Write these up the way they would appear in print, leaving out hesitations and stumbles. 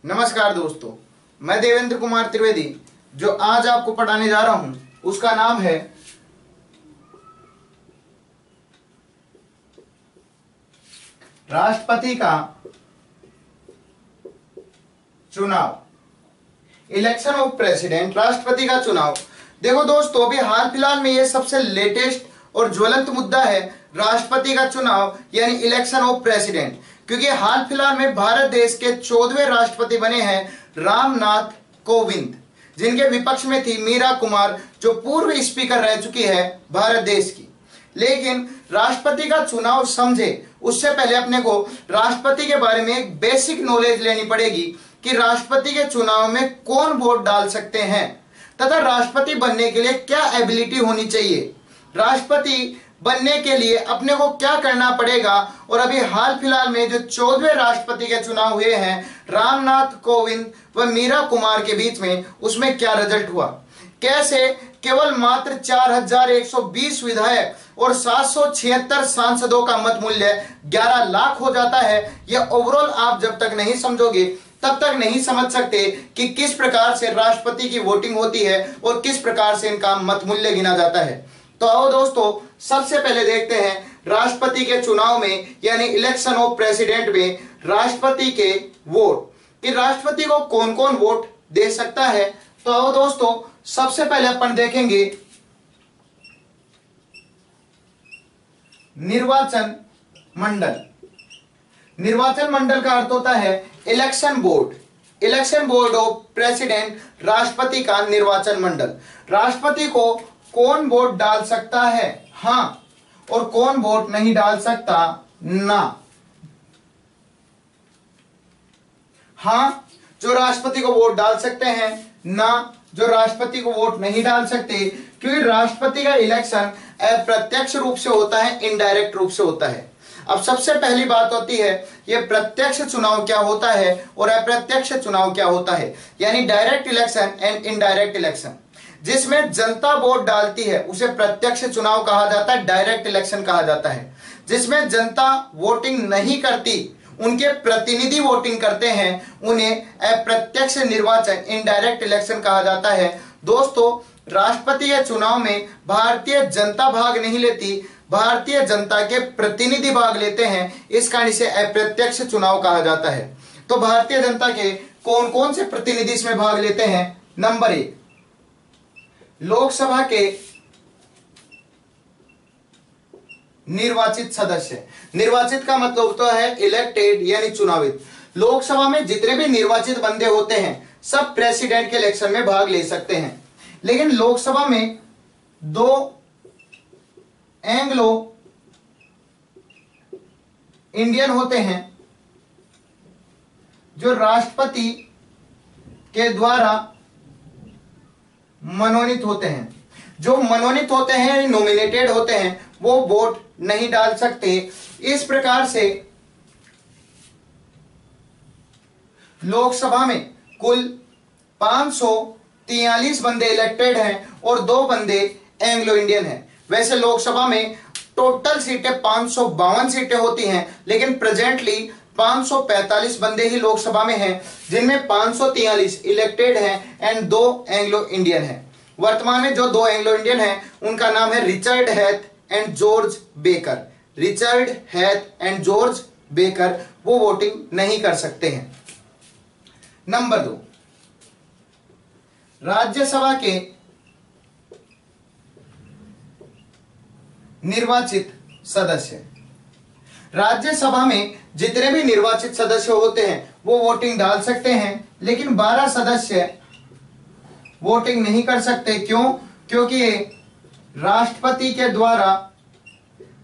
नमस्कार दोस्तों, मैं देवेंद्र कुमार त्रिवेदी जो आज आपको पढ़ाने जा रहा हूं उसका नाम है राष्ट्रपति का चुनाव। इलेक्शन ऑफ प्रेसिडेंट, राष्ट्रपति का चुनाव। देखो दोस्तों, अभी हाल फिलहाल में ये सबसे लेटेस्ट और ज्वलंत मुद्दा है राष्ट्रपति का चुनाव यानी इलेक्शन ऑफ प्रेसिडेंट, क्योंकि हाल फिलहाल में भारत देश के 14वें राष्ट्रपति बने हैं रामनाथ कोविंद, जिनके विपक्ष में थी मीरा कुमार जो पूर्व स्पीकर रह चुकी है भारत देश की। लेकिन राष्ट्रपति का चुनाव समझे उससे पहले अपने को राष्ट्रपति के बारे में एक बेसिक नॉलेज लेनी पड़ेगी कि राष्ट्रपति के चुनाव में कौन वोट डाल सकते हैं तथा राष्ट्रपति बनने के लिए क्या एबिलिटी होनी चाहिए, राष्ट्रपति बनने के लिए अपने को क्या करना पड़ेगा, और अभी हाल फिलहाल में जो 14वें राष्ट्रपति के चुनाव हुए हैं रामनाथ कोविंद व मीरा कुमार के बीच में, उसमें क्या रिजल्ट हुआ, कैसे केवल मात्र 4120 विधायक और 776 सांसदों का मत मूल्य 11 लाख हो जाता है। यह ओवरऑल आप जब तक नहीं समझोगे तब तक नहीं समझ सकते कि किस प्रकार से राष्ट्रपति की वोटिंग होती है और किस प्रकार से इनका मत मूल्य गिना जाता है। तो आओ दोस्तों, सबसे पहले देखते हैं राष्ट्रपति के चुनाव में यानी इलेक्शन ऑफ प्रेसिडेंट में राष्ट्रपति के वोट, कि राष्ट्रपति को कौन कौन वोट दे सकता है। तो आओ दोस्तों, सबसे पहले अपन देखेंगे निर्वाचन मंडल। निर्वाचन मंडल का अर्थ होता है election board. Election board of president, राष्ट्रपति का निर्वाचन मंडल। राष्ट्रपति को कौन वोट डाल सकता है हां, और कौन वोट नहीं डाल सकता ना। हां जो राष्ट्रपति को वोट डाल सकते हैं, ना जो राष्ट्रपति को वोट नहीं डाल सकते, क्योंकि राष्ट्रपति का इलेक्शन अप्रत्यक्ष रूप से होता है, इनडायरेक्ट रूप से होता है। अब सबसे पहली बात होती है यह प्रत्यक्ष चुनाव क्या होता है और अप्रत्यक्ष चुनाव क्या होता है, यानी direct election and indirect election. जिसमें जनता वोट डालती है उसे प्रत्यक्ष चुनाव कहा जाता है, डायरेक्ट इलेक्शन कहा जाता है। जिसमें जनता वोटिंग नहीं करती, उनके प्रतिनिधि वोटिंग करते हैं, उन्हें अप्रत्यक्ष निर्वाचन, इनडायरेक्ट इलेक्शन कहा जाता है। दोस्तों, राष्ट्रपति के चुनाव में भारतीय जनता भाग नहीं लेती, भारतीय जनता के प्रतिनिधि भाग लेते हैं, इस कारण इसे अप्रत्यक्ष चुनाव कहा जाता है। तो भारतीय जनता के कौन कौन से प्रतिनिधि इसमें भाग लेते हैं। नंबर 1, लोकसभा के निर्वाचित सदस्य। निर्वाचित का मतलब होता है इलेक्टेड यानी चुनावित। लोकसभा में जितने भी निर्वाचित बंदे होते हैं सब प्रेसिडेंट के इलेक्शन में भाग ले सकते हैं, लेकिन लोकसभा में 2 एंग्लो इंडियन होते हैं जो राष्ट्रपति के द्वारा मनोनीत होते हैं। जो मनोनीत होते हैं, नॉमिनेटेड होते हैं, वो वोट नहीं डाल सकते। इस प्रकार से लोकसभा में कुल 543 बंदे इलेक्टेड हैं और 2 बंदे एंग्लो इंडियन हैं। वैसे लोकसभा में टोटल सीटें 552 सीटें होती हैं, लेकिन प्रेजेंटली 545 बंदे ही लोकसभा में हैं, जिनमें 543 इलेक्टेड हैं एंड 2 एंग्लो इंडियन हैं। वर्तमान में जो 2 एंग्लो इंडियन हैं उनका नाम है Richard Heath and George baker. Richard Heath and George baker वो वोटिंग नहीं कर सकते हैं। नंबर 2, राज्यसभा के निर्वाचित सदस्य। राज्यसभा में जितने भी निर्वाचित सदस्य होते हैं वो वोटिंग डाल सकते हैं, लेकिन 12 सदस्य वोटिंग नहीं कर सकते। क्यों? क्योंकि ये राष्ट्रपति के द्वारा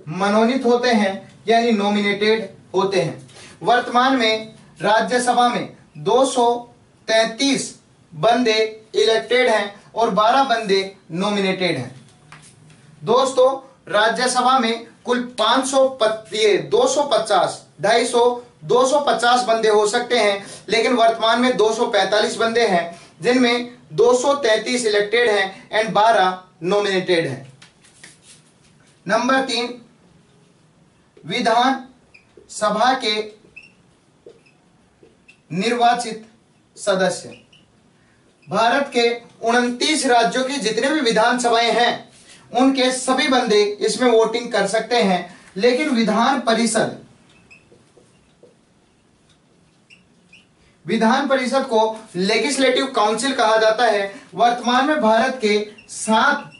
मनोनीत होते हैं यानी नॉमिनेटेड होते हैं। वर्तमान में राज्यसभा में 233 बंदे इलेक्टेड हैं और 12 बंदे नॉमिनेटेड हैं। दोस्तों, राज्यसभा में कुल 250, 250 बंदे हो सकते हैं, लेकिन वर्तमान में 245 बंदे हैं, जिनमें 233 इलेक्टेड हैं एंड 12 नॉमिनेटेड हैं। नंबर 3, विधान सभा के निर्वाचित सदस्य। भारत के 29 राज्यों की जितने भी विधानसभाएं हैं उनके सभी बंदे इसमें वोटिंग कर सकते हैं, लेकिन विधान परिषद को लेजिस्लेटिव काउंसिल कहा जाता है। वर्तमान में भारत के 7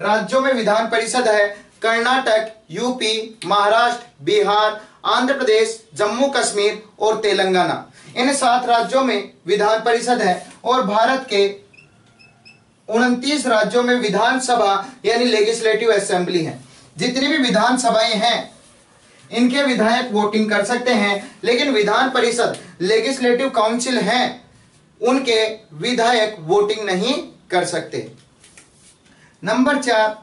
राज्यों में विधान परिषद है। कर्नाटक, यूपी, महाराष्ट्र, बिहार, आंध्र प्रदेश, जम्मू कश्मीर और तेलंगाना, इन 7 राज्यों में विधान परिषद है। और भारत के 29 राज्यों में विधानसभा यानी लेजिस्लेटिव असेंबली है। जितनी भी विधानसभाएं हैं इनके विधायक वोटिंग कर सकते हैं, लेकिन विधान परिषद लेजिस्लेटिव काउंसिल है उनके विधायक वोटिंग नहीं कर सकते। नंबर 4,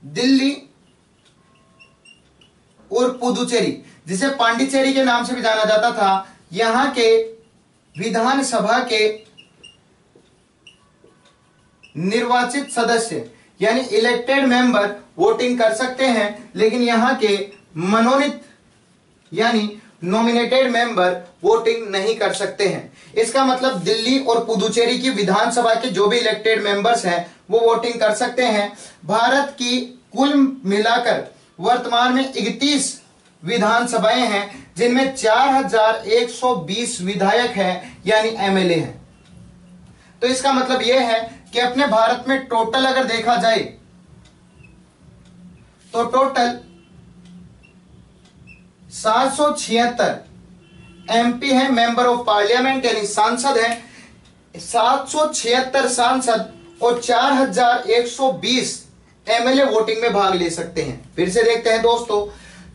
दिल्ली और पुदुचेरी, जिसे पांडिचेरी के नाम से भी जाना जाता था, यहां के विधानसभा के निर्वाचित सदस्य यानी इलेक्टेड मेंबर वोटिंग कर सकते हैं, लेकिन यहां के मनोनीत यानी नॉमिनेटेड मेंबर वोटिंग नहीं कर सकते हैं। इसका मतलब दिल्ली और पुदुचेरी की विधानसभा के जो भी इलेक्टेड मेंबर्स हैं वो वोटिंग कर सकते हैं। भारत की कुल मिलाकर वर्तमान में 31 विधानसभाएं हैं, जिनमें 4120 विधायक हैं यानी एमएलए हैं। तो इसका मतलब यह है कि अपने भारत में टोटल अगर देखा जाए तो टोटल 776 एमपी है, मेंबर ऑफ पार्लियामेंट यानी सांसद हैं। 776 सांसद और 4120 एमएलए वोटिंग में भाग ले सकते हैं। फिर से देखते हैं दोस्तों,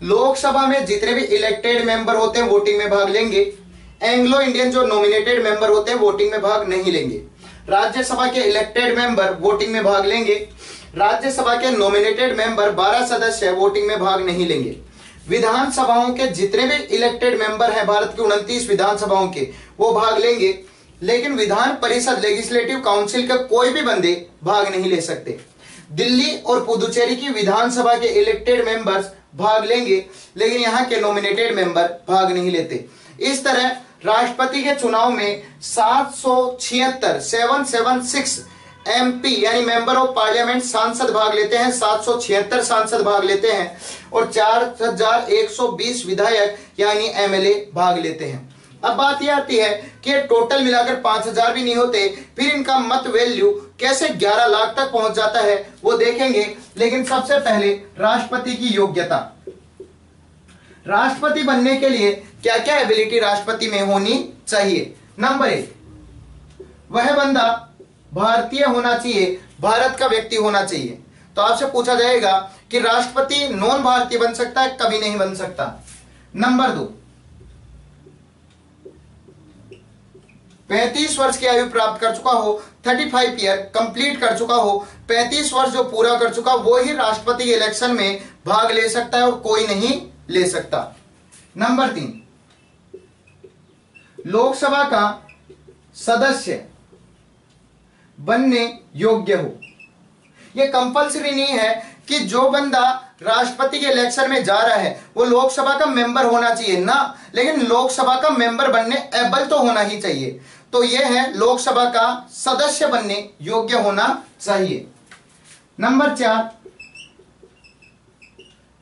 लोकसभा में जितने भी इलेक्टेड मेंबर होते हैं वोटिंग में भाग लेंगे। एंग्लो इंडियन जो नॉमिनेटेड मेंबर होते हैं वोटिंग में भाग नहीं लेंगे। राज्यसभा के इलेक्टेड मेंबर वोटिंग में भाग लेंगे। राज्यसभा के नॉमिनेटेड मेंबर 12 सदस्य वोटिंग में भाग नहीं लेंगे। विधानसभाओं के जितने भी इलेक्टेड मेंबर हैं भारत की 29 विधानसभाओं के, वो भाग लेंगे, लेकिन विधान परिषद लेजिस्लेटिव काउंसिल के कोई भी बंदे भाग नहीं ले सकते। दिल्ली और पुदुचेरी की विधानसभा के इलेक्टेड मेंबर्स भाग लेंगे, लेकिन यहां के नॉमिनेटेड मेंबर भाग नहीं लेते। इस तरह राष्ट्रपति के चुनाव में 776 एमपी यानी मेंबर ऑफ पार्लियामेंट सांसद भाग लेते हैं, 776 सांसद भाग लेते हैं और 4120 विधायक यानी एमएलए भाग लेते हैं। अब बात यह आती है कि टोटल मिलाकर 5000 भी नहीं होते, फिर इनका मत वैल्यू कैसे 11 लाख तक पहुंच जाता है वो देखेंगे। लेकिन सबसे पहले राष्ट्रपति की योग्यता, राष्ट्रपति बनने के लिए क्या क्या एबिलिटी राष्ट्रपति में होनी चाहिए। नंबर 1, वह बंदा भारतीय होना चाहिए, भारत का व्यक्ति होना चाहिए। तो आपसे पूछा जाएगा कि राष्ट्रपति नॉन भारतीय बन सकता है? कभी नहीं बन सकता। नंबर 2, 35 वर्ष की आयु प्राप्त कर चुका हो, 35 ईयर कंप्लीट कर चुका हो, 35 वर्ष जो पूरा कर चुका वो ही राष्ट्रपति के इलेक्शन में भाग ले सकता है और कोई नहीं ले सकता। नंबर 3, लोकसभा का सदस्य बनने योग्य हो। यह कंपलसरी नहीं है कि जो बंदा राष्ट्रपति के इलेक्शन में जा रहा है वो लोकसभा का मेंबर होना चाहिए ना, लेकिन लोकसभा का मेंबर बनने एबल तो होना ही चाहिए। तो यह है लोकसभा का सदस्य बनने योग्य होना चाहिए। नंबर 4,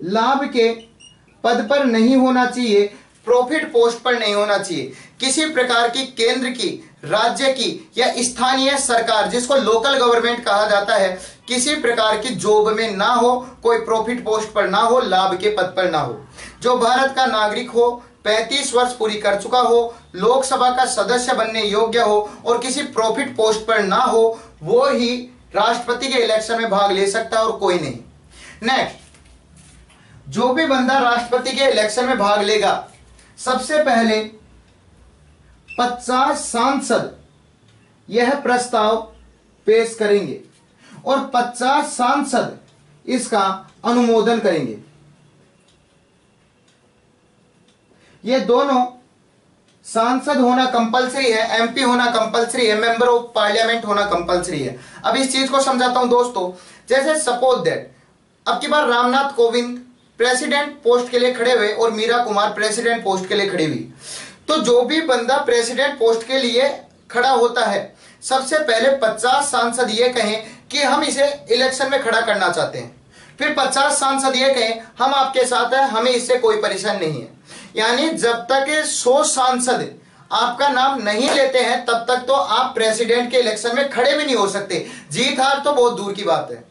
लाभ के पद पर नहीं होना चाहिए, प्रॉफिट पोस्ट पर नहीं होना चाहिए। किसी प्रकार की केंद्र की, राज्य की या स्थानीय सरकार जिसको लोकल गवर्नमेंट कहा जाता है, किसी प्रकार की जॉब में ना हो, कोई प्रॉफिट पोस्ट पर ना हो, लाभ के पद पर ना हो। जो भारत का नागरिक हो, 35 वर्ष पूरी कर चुका हो, लोकसभा का सदस्य बनने योग्य हो और किसी प्रॉफिट पोस्ट पर ना हो, वो ही राष्ट्रपति के इलेक्शन में भाग ले सकता है और कोई नहीं। नेक्स्ट, जो भी बंदा राष्ट्रपति के इलेक्शन में भाग लेगा, सबसे पहले 50 सांसद यह प्रस्ताव पेश करेंगे और 50 सांसद इसका अनुमोदन करेंगे। ये दोनों, सांसद होना कंपलसरी है, एमपी होना कंपलसरी है, मेंबर ऑफ पार्लियामेंट होना कंपलसरी है। अब इस चीज को समझाता हूं दोस्तों। जैसे सपोज दैट अब की बार रामनाथ कोविंद प्रेसिडेंट पोस्ट के लिए खड़े हुए और मीरा कुमार प्रेसिडेंट पोस्ट के लिए खड़ी हुई, तो जो भी बंदा प्रेसिडेंट पोस्ट के लिए खड़ा होता है, सबसे पहले 50 सांसद ये कहें कि हम इसे इलेक्शन में खड़ा करना चाहते हैं, फिर 50 सांसद ये कहें हम आपके साथ हैं, हमें इससे कोई परेशानी नहीं है। यानी जब तक 100 सांसद आपका नाम नहीं लेते हैं तब तक तो आप प्रेसिडेंट के इलेक्शन में खड़े भी नहीं हो सकते। जीत हार तो बहुत दूर की बात है।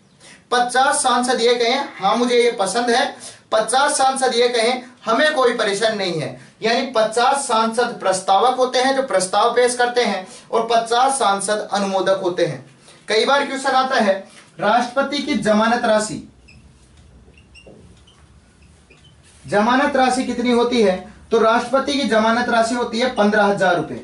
50 सांसद ये कहें हाँ मुझे ये पसंद है, 50 सांसद ये कहें हमें कोई परेशानी नहीं है, यानी 50 सांसद प्रस्तावक होते हैं जो प्रस्ताव पेश करते हैं और 50 सांसद अनुमोदक होते हैं। कई बार क्वेश्चन आता है राष्ट्रपति की जमानत राशि, जमानत राशि कितनी होती है? तो राष्ट्रपति की जमानत राशि होती है 15,000 रुपए।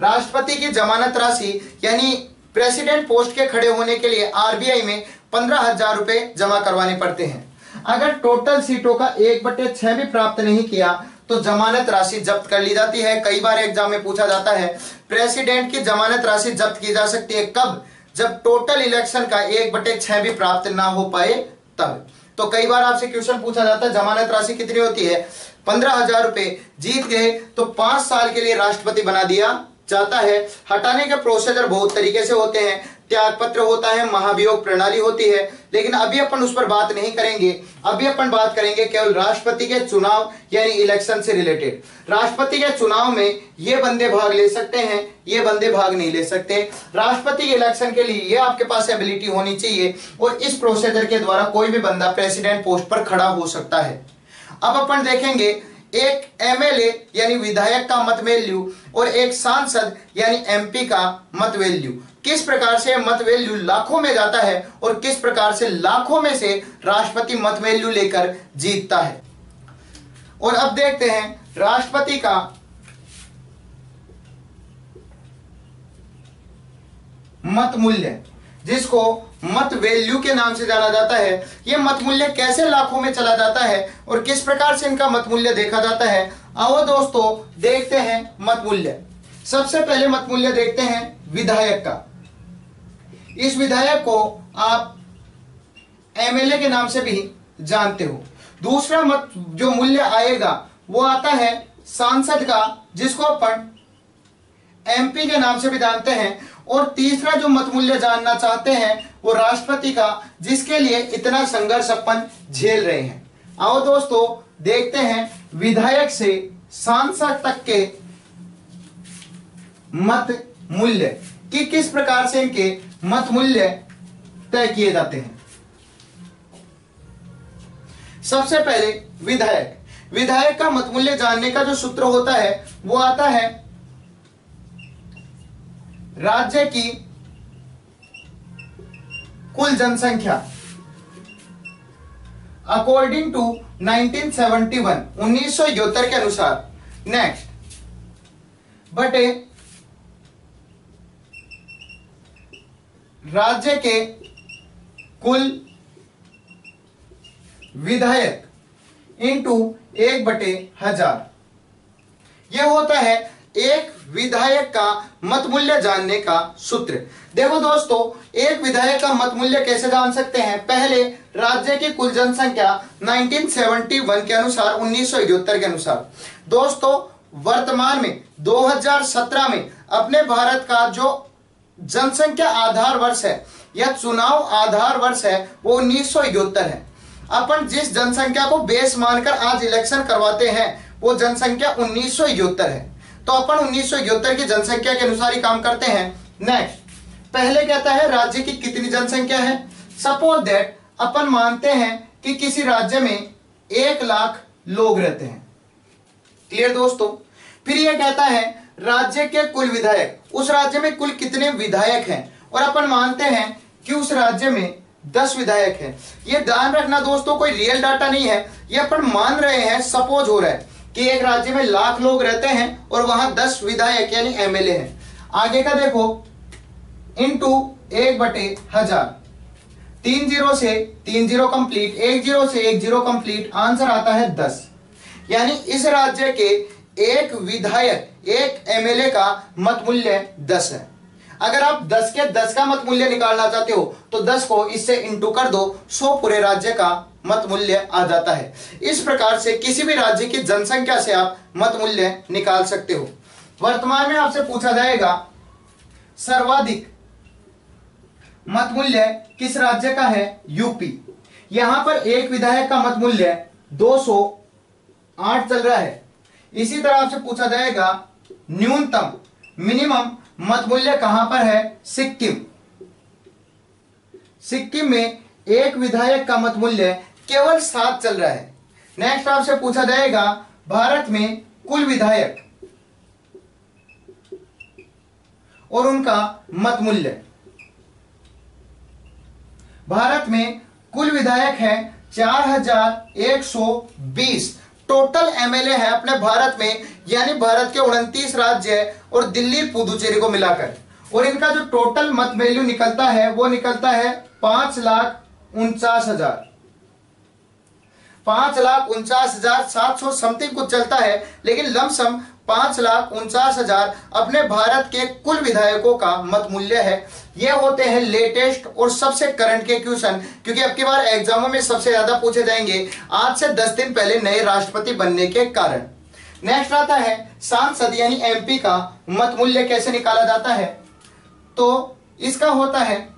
राष्ट्रपति की जमानत राशि यानी प्रेसिडेंट पोस्ट के खड़े होने के लिए आरबीआई में 15,000 रुपए जमा करवाने पड़ते हैं। अगर टोटल सीटों का 1/6 भी प्राप्त नहीं किया तो जमानत राशि जब्त कर ली जाती है। कई बार एग्जाम में पूछा जाता है प्रेसिडेंट की जमानत राशि जब्त की जा सकती है कब? जब टोटल इलेक्शन का 1/6 भी प्राप्त ना हो पाए तब। तो कई बार आपसे क्वेश्चन पूछा जाता है जमानत राशि कितनी होती है? 15,000 रुपए। जीत गए तो 5 साल के लिए राष्ट्रपति बना दिया जाता है। हटाने के प्रोसीजर बहुत तरीके से होते हैं, त्यागपत्र होता है, महाभियोग प्रणाली होती है, लेकिन अभी अपन उस पर बात नहीं करेंगे। अभी अपन बात करेंगे केवल राष्ट्रपति के चुनाव यानी इलेक्शन से रिलेटेड। राष्ट्रपति के चुनाव में ये बंदे भाग ले सकते हैं, ये बंदे भाग नहीं ले सकते। राष्ट्रपति के इलेक्शन के लिए ये आपके पास एबिलिटी होनी चाहिए और इस प्रोसीजर के द्वारा कोई भी बंदा प्रेसिडेंट पोस्ट पर खड़ा हो सकता है। अब अपन देखेंगे एक एमएलए यानी विधायक का मत वैल्यू और एक सांसद यानी एमपी का मत वैल्यू, किस प्रकार से मत वैल्यू लाखों में जाता है और किस प्रकार से लाखों में से राष्ट्रपति मत वैल्यू लेकर जीतता है। और अब देखते हैं राष्ट्रपति का मत मूल्य, जिसको मत वैल्यू के नाम से जाना जाता है। यह मत मूल्य कैसे लाखों में चला जाता है और किस प्रकार से इनका मत मूल्य देखा जाता है, आओ दोस्तों देखते हैं मत मूल्य। सबसे पहले मत मूल्य देखते हैं विधायक का। इस विधायक को आप एमएलए के नाम से भी जानते हो। दूसरा मत जो मूल्य आएगा वो आता है सांसद का, जिसको अपन एमपी के नाम से भी जानते हैं। और तीसरा जो मत मूल्य जानना चाहते हैं वो राष्ट्रपति का, जिसके लिए इतना संघर्ष अपन झेल रहे हैं। आओ दोस्तों देखते हैं विधायक से सांसद तक के मत मूल्य कि किस प्रकार से इनके मत मूल्य तय किए जाते हैं। सबसे पहले विधायक, विधायक का मत मूल्य जानने का जो सूत्र होता है वो आता है राज्य की कुल जनसंख्या अकॉर्डिंग टू 1971 के अनुसार, नेक्स्ट बटे राज्य के कुल विधायक इंटू 1/1000। यह होता है एक विधायक का मत मूल्य जानने का सूत्र। देखो दोस्तों एक विधायक का मत मूल्य कैसे जान सकते हैं? पहले राज्य की कुल जनसंख्या 1971 के अनुसार, 1971 के अनुसार। दोस्तों वर्तमान में 2017 में अपने भारत का जो जनसंख्या आधार वर्ष है या चुनाव आधार वर्ष है वो 1971 है। अपन जिस जनसंख्या को बेस मानकर आज इलेक्शन करवाते हैं वो जनसंख्या 1971 है। तो अपन 1971 की जनसंख्या के अनुसार ही काम करते हैं। नेक्स्ट पहले कहता है राज्य की कितनी जनसंख्या है। सपोज दैट अपन मानते हैं कि किसी राज्य में 1 लाख लोग रहते हैं। क्लियर दोस्तों? फिर यह कहता है राज्य के कुल विधायक, उस राज्य में कुल कितने विधायक हैं, और अपन मानते हैं कि उस राज्य में 10 विधायक हैं। यह ध्यान रखना दोस्तों कोई रियल डाटा नहीं है, यह अपन मान रहे हैं, सपोज हो रहा है कि एक राज्य में 1 लाख लोग रहते हैं और वहां 10 विधायक यानी एमएलए हैं। आगे का देखो इंटू 1/1000, 3 0 से 3 0 कंप्लीट, 1 0 से 1 0 कंप्लीट, आंसर आता है 10। यानी इस राज्य के एक विधायक एक एमएलए का मत मूल्य 10 है। अगर आप 10 के 10 का मत मूल्य निकालना चाहते हो तो 10 को इससे इंटू कर दो, 100 पूरे राज्य का मत मूल्य आ जाता है। इस प्रकार से किसी भी राज्य की जनसंख्या से आप मत मूल्य निकाल सकते हो। वर्तमान में आपसे पूछा जाएगा सर्वाधिक मत मूल्य किस राज्य का है? यूपी। यहां पर एक विधायक का मत मूल्य 208 चल रहा है। इसी तरह आपसे पूछा जाएगा न्यूनतम मिनिमम मत मूल्य कहां पर है? सिक्किम। सिक्किम में एक विधायक का मत मूल्य केवल 7 चल रहा है। नेक्स्ट आपसे पूछा जाएगा भारत में कुल विधायक और उनका मत मूल्य। भारत में कुल विधायक है 4120। टोटल एमएलए है अपने भारत में, यानी भारत के 29 राज्य और दिल्ली पुदुचेरी को मिलाकर, और इनका जो टोटल मत वैल्यू निकलता है वो निकलता है 5,49,000। 5,49,700 समथिंग कुछ चलता है, लेकिन लमसम 5,49,000 अपने भारत के कुल विधायकों का मत मूल्य है। ये होते हैं लेटेस्ट और सबसे करंट के क्वेश्चन, क्योंकि अब की बार एग्जामों में सबसे ज्यादा पूछे जाएंगे आज से 10 दिन पहले नए राष्ट्रपति बनने के कारण। नेक्स्ट आता है सांसद यानी एमपी का मत मूल्य कैसे निकाला जाता है? तो इसका होता है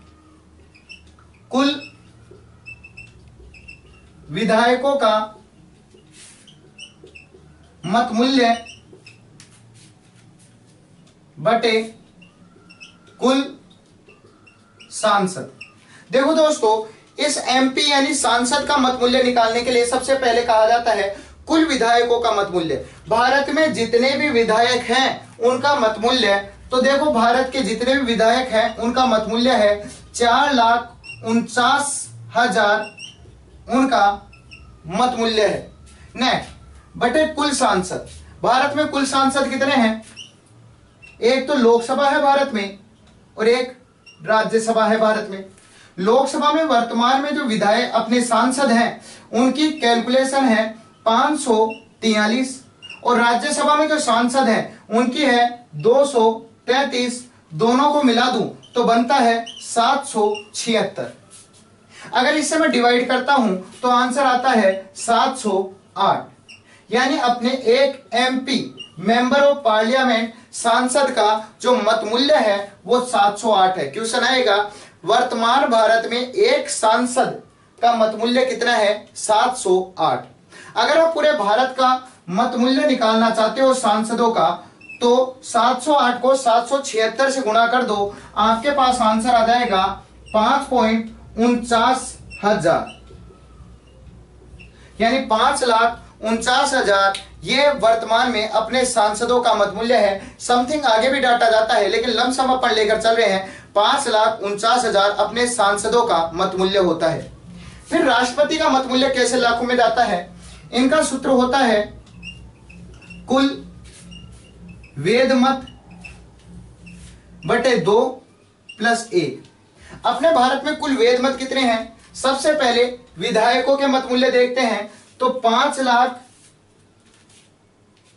कुल विधायकों का मत मूल्य बटे कुल सांसद। देखो दोस्तों, इस एमपी यानी सांसद का मत मूल्य निकालने के लिए सबसे पहले कहा जाता है कुल विधायकों का मत मूल्य। भारत में जितने भी विधायक हैं उनका मत मूल्य, तो देखो भारत के जितने भी विधायक हैं उनका मत मूल्य है 4,49,000 उनका मत मूल्य है। नेक्स्ट बटे कुल सांसद। भारत में कुल सांसद कितने हैं? एक तो लोकसभा है भारत में और एक राज्यसभा है भारत में। लोकसभा में वर्तमान में जो विधायक अपने सांसद हैं उनकी कैलकुलेशन है 543, और राज्यसभा में जो सांसद हैं उनकी है 233। दोनों को मिला दूं तो बनता है 776। अगर इससे मैं डिवाइड करता हूं तो आंसर आता है 708। यानी अपने एक एमपी मेंबर ऑफ पार्लियामेंट सांसद का जो मत मूल्य है वो 708 है। क्वेश्चन आएगा वर्तमान भारत में एक सांसद का मत मूल्य कितना है? 708। अगर आप पूरे भारत का मत मूल्य निकालना चाहते हो सांसदों का, तो 708 को 776 से गुणा कर दो, आपके पास आंसर आ जाएगा 5,49,000, यानी 5,49,000 ये वर्तमान में अपने सांसदों का मत मूल्य है। समथिंग आगे भी डाटा जाता है, लेकिन लमसम अपन लेकर चल रहे हैं 5,49,000 अपने सांसदों का मत मूल्य होता है। फिर राष्ट्रपति का मत मूल्य कैसे लाखों में जाता है? इनका सूत्र होता है कुल वेद मत बटे 2 + 1। अपने भारत में कुल वेद मत कितने हैं? सबसे पहले विधायकों के मत मूल्य देखते हैं, तो 5 लाख,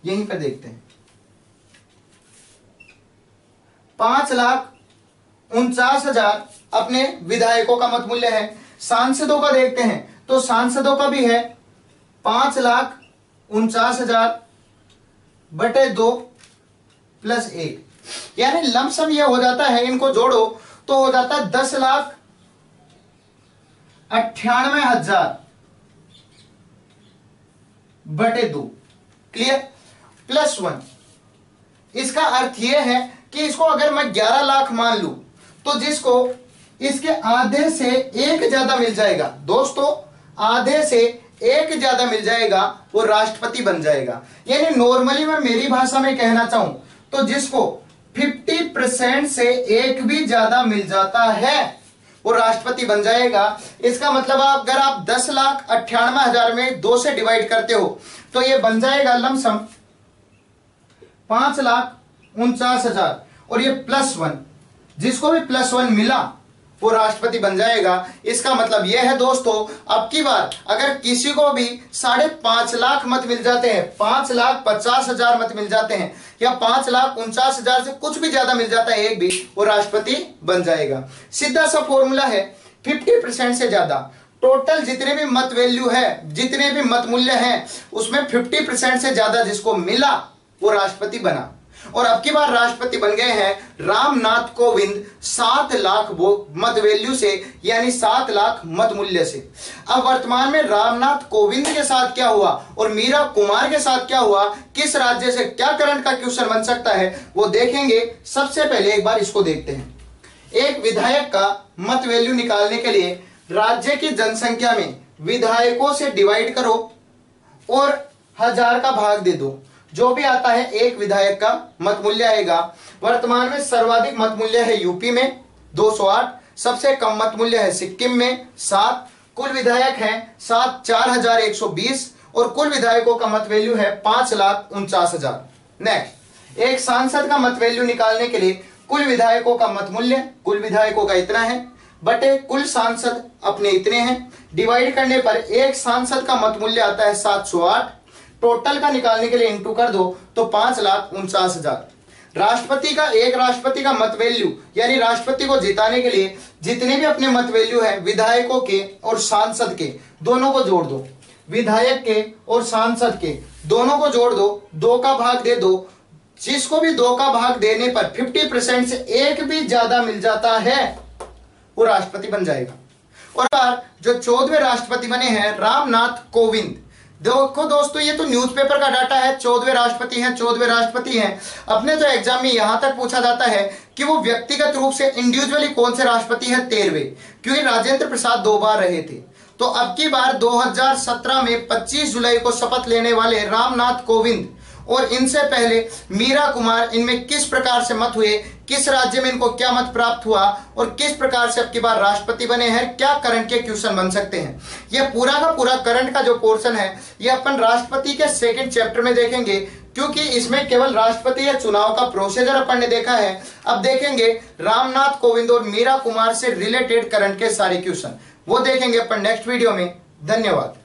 यहीं पर देखते हैं 5,49,000 अपने विधायकों का मत मूल्य है। सांसदों का देखते हैं तो सांसदों का भी है 5,49,000 बटे 2 + 1, यानी लमसम यह हो जाता है, इनको जोड़ो तो हो जाता है 10,98,000 बटे 2। क्लियर? +1। इसका अर्थ यह है कि इसको अगर मैं 11 लाख मान लूं तो जिसको इसके आधे से एक ज्यादा मिल जाएगा, दोस्तों आधे से एक ज्यादा मिल जाएगा, वो राष्ट्रपति बन जाएगा। यानी नॉर्मली मैं मेरी भाषा में कहना चाहूं तो जिसको 50% से एक भी ज्यादा मिल जाता है वो राष्ट्रपति बन जाएगा। इसका मतलब अगर आप 10,98,000 में 2 से डिवाइड करते हो तो ये बन जाएगा लमसम 5,49,000, और ये +1, जिसको भी +1 मिला वो राष्ट्रपति बन जाएगा। इसका मतलब यह है दोस्तों, अब की बार अगर किसी को भी 5.5 लाख मत मिल जाते हैं, 5,50,000 मत मिल जाते हैं, या 5,49,000 से कुछ भी ज्यादा मिल जाता है एक भी, वो राष्ट्रपति बन जाएगा। सीधा सा फॉर्मूला है 50% से ज्यादा टोटल जितने भी मत वैल्यू है, जितने भी मत मूल्य हैं, उसमें 50% से ज्यादा जिसको मिला वो राष्ट्रपति बना। और अब की बार राष्ट्रपति बन गए हैं रामनाथ कोविंद 7 लाख वो मत वैल्यू से, यानी 7 लाख मत मूल्य से। अब वर्तमान में रामनाथ कोविंद के साथ क्या हुआ और मीरा कुमार के साथ क्या हुआ, किस राज्य से क्या करंट का क्वेश्चन बन सकता है वो देखेंगे। सबसे पहले एक बार इसको देखते हैं। एक विधायक का मत वैल्यू निकालने के लिए राज्य की जनसंख्या में विधायकों से डिवाइड करो और 1000 का भाग दे दो, जो भी आता है एक विधायक का मत मूल्य आएगा। वर्तमान में सर्वाधिक मत मूल्य है यूपी में 208, सबसे कम मत मूल्य है सिक्किम में 7, कुल विधायक हैं 4120 और कुल विधायकों का मत वैल्यू है 5,49,000। नेक्स्ट, एक सांसद का मत वैल्यू निकालने के लिए कुल विधायकों का मत मूल्य, कुल विधायकों का इतना है बटे कुल सांसद अपने इतने हैं, डिवाइड करने पर एक सांसद का मत मूल्य आता है 708, टोटल का निकालने के लिए इंटू कर दो तो 5,49,000। राष्ट्रपति का, एक राष्ट्रपति का मत वैल्यू यानी राष्ट्रपति को जिताने के लिए जितने भी अपने मत वैल्यू है विधायकों के और सांसद के दोनों को जोड़ दो, विधायक के और सांसद के दोनों को जोड़ दो, 2 का भाग दे दो। जिसको भी 2 का भाग देने पर 50% से एक भी ज्यादा मिल जाता है वो राष्ट्रपति बन जाएगा। और जो 14वें राष्ट्रपति बने हैं रामनाथ कोविंद, देखो दोस्तों ये तो न्यूज़पेपर का डाटा है, 14वें राष्ट्रपति हैं। अपने तो एग्जाम में यहां तक पूछा जाता है कि वो व्यक्तिगत रूप से इंडिविजुअली कौन से राष्ट्रपति हैं, 13वें, क्योंकि राजेंद्र प्रसाद 2 बार रहे थे। तो अब की बार 2017 में 25 जुलाई को शपथ लेने वाले रामनाथ कोविंद और इनसे पहले मीरा कुमार, इनमें किस प्रकार से मत हुए, किस राज्य में इनको क्या मत प्राप्त हुआ और किस प्रकार से अब की बार राष्ट्रपति बने हैं, क्या करंट के क्वेश्चन बन सकते हैं। यह पूरा का पूरा करंट का जो पोर्शन है ये अपन राष्ट्रपति के 2nd चैप्टर में देखेंगे, क्योंकि इसमें केवल राष्ट्रपति या चुनाव का प्रोसीजर अपन ने देखा है। अब देखेंगे रामनाथ कोविंद और मीरा कुमार से रिलेटेड करंट के सारे क्वेश्चन, वो देखेंगे अपन नेक्स्ट वीडियो में। धन्यवाद।